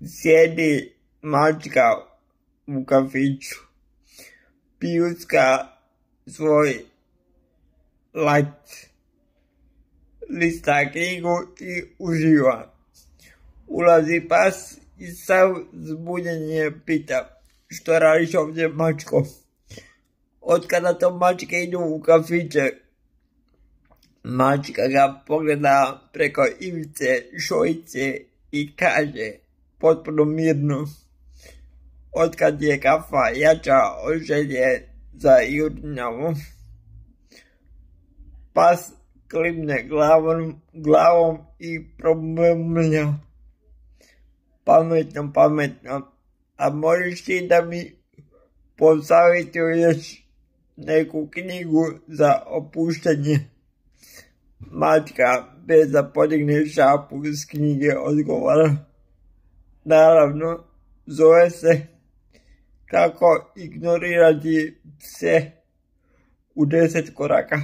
Sjedi mačka u kafiću, pijucka svoj light, lista knjigu i uživa. Ulazi pas i sav zbunjen je pita: što radiš ovdje, mačko? Otkada to mačke idu u kafiće? Mačka ga pogleda preko ivice šojice i kaže potpuno mirno: otkad je kafa jača od želje za jurnjavom. Pas klimne glavom i promrmlja: pametno, a možeš ti da mi posavjetuješ neku knjigu za opuštanje? Mačka bez da podigne šapu iz knjige odgovara: naravno, zove se Kako ignorirati pse u 10 koraka.